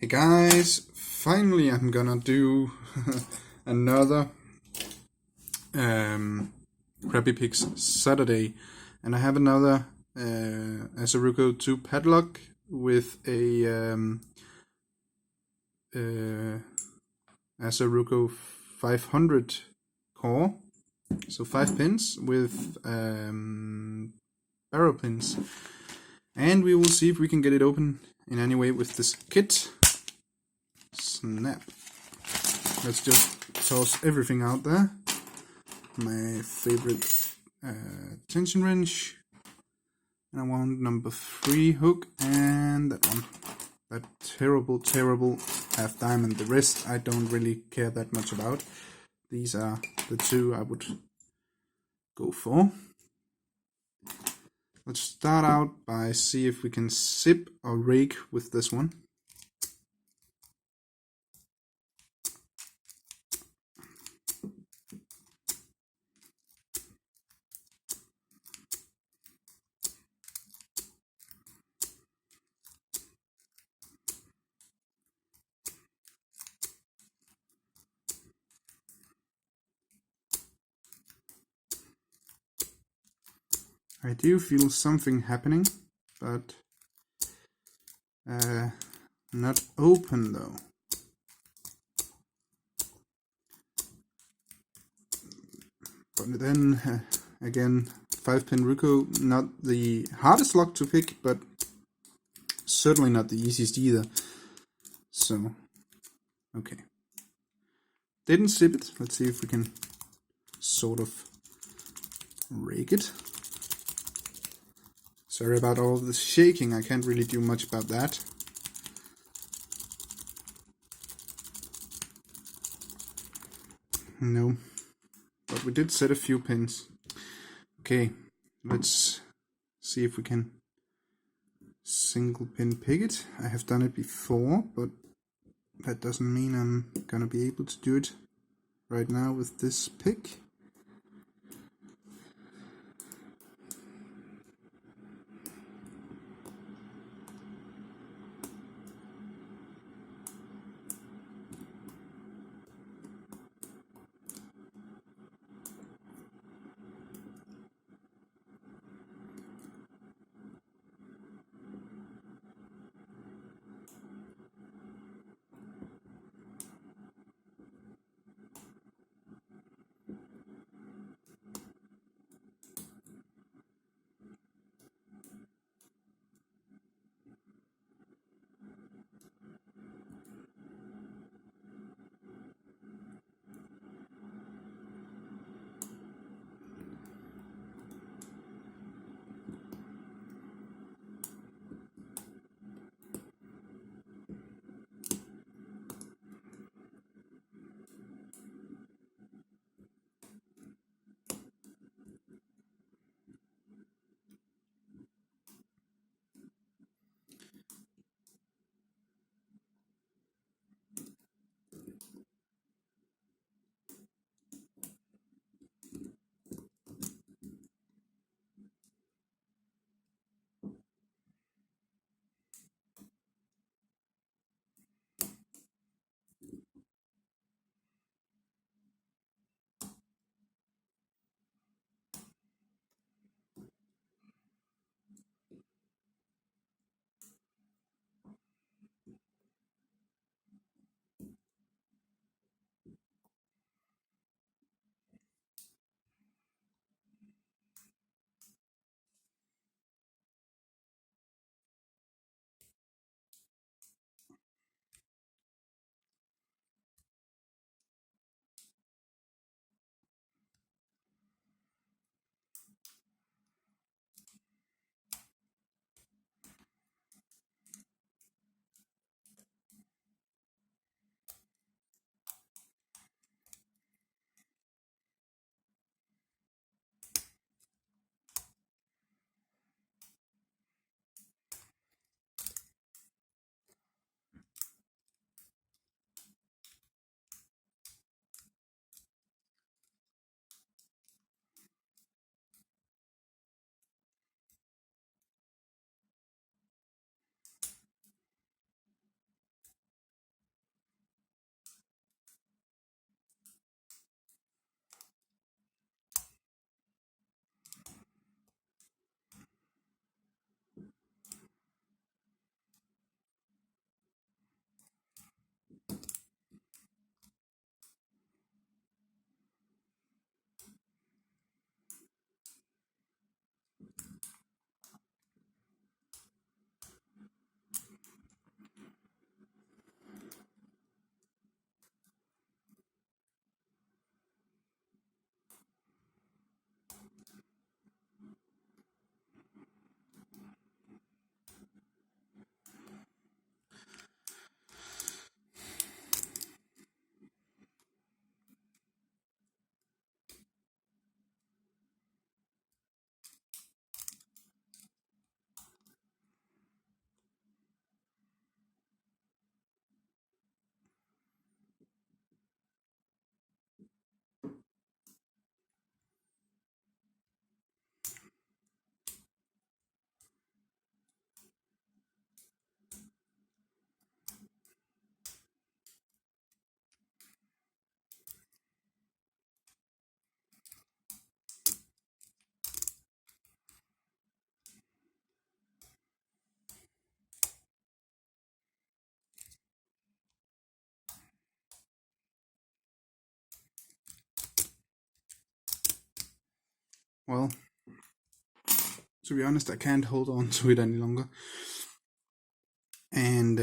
Hey guys, finally I'm gonna do another Krabby Pigs Saturday, and I have another assa ruko 2 padlock with a assa ruko 500 core, so 5 pins with barrel pins, and we will see if we can get it open in any way with this kit. Snap. Let's just toss everything out there. My favorite tension wrench, and I want number 3 hook, and that one. That terrible half diamond. The rest I don't really care that much about. These are the two I would go for. Let's start out by see if we can zip or rake with this one. I do feel something happening, but not open though. But then again, 5-pin ruko, not the hardest lock to pick, but certainly not the easiest either. So, okay. Didn't zip it. Let's see if we can sort of rake it. Sorry about all the shaking, I can't really do much about that. No, but we did set a few pins. Okay, let's see if we can single pin pick it. I have done it before, but that doesn't mean I'm gonna be able to do it right now with this pick. well, to be honest, I can't hold on to it any longer. And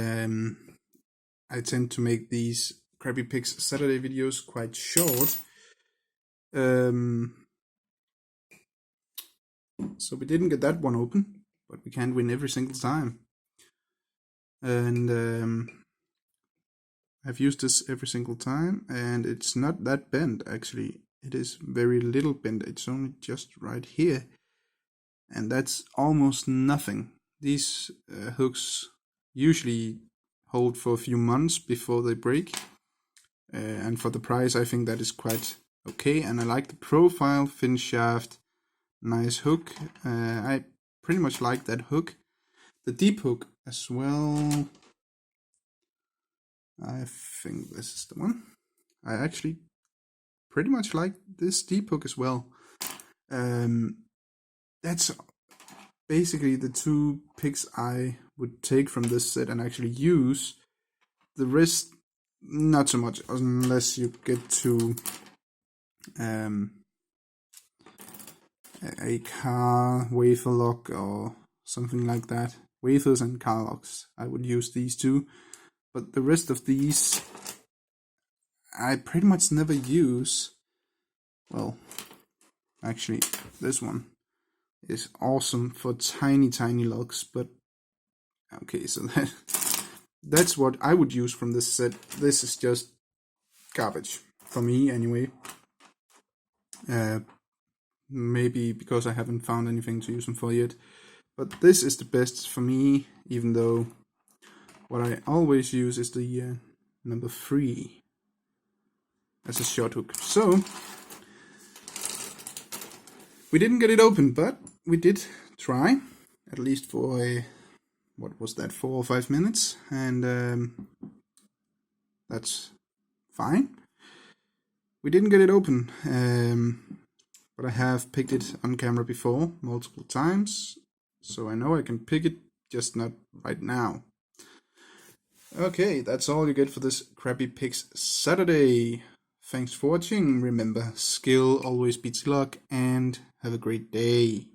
I tend to make these Crappy Picks Saturday videos quite short. So we didn't get that one open, but we can't win every single time. And I've used this every single time, and it's not that bent actually. It is very little bent. It's only just right here, and that's almost nothing. These hooks usually hold for a few months before they break, and for the price I think that is quite okay. And I like the profile, thin shaft, nice hook. I pretty much like that hook. The deep hook as well, I think this is the one. I actually pretty much like this deep hook as well. That's basically the two picks I would take from this set and actually use. The rest, not so much, unless you get to a car wafer lock or something like that. Wafers and car locks, I would use these two. But the rest of these, I pretty much never use. Well, actually, this one is awesome for tiny locks, but okay, so that's what I would use from this set. This is just garbage for me anyway. Maybe because I haven't found anything to use them for yet, but this is the best for me, even though what I always use is the number 3 as a short hook. So we didn't get it open, but we did try, at least for a, what was that, 4 or 5 minutes, and that's fine. We didn't get it open, but I have picked it on camera before multiple times, so I know I can pick it, just not right now. Okay, that's all you get for this Crappy Picks Saturday. Thanks for watching. Remember, skill always beats luck, and have a great day.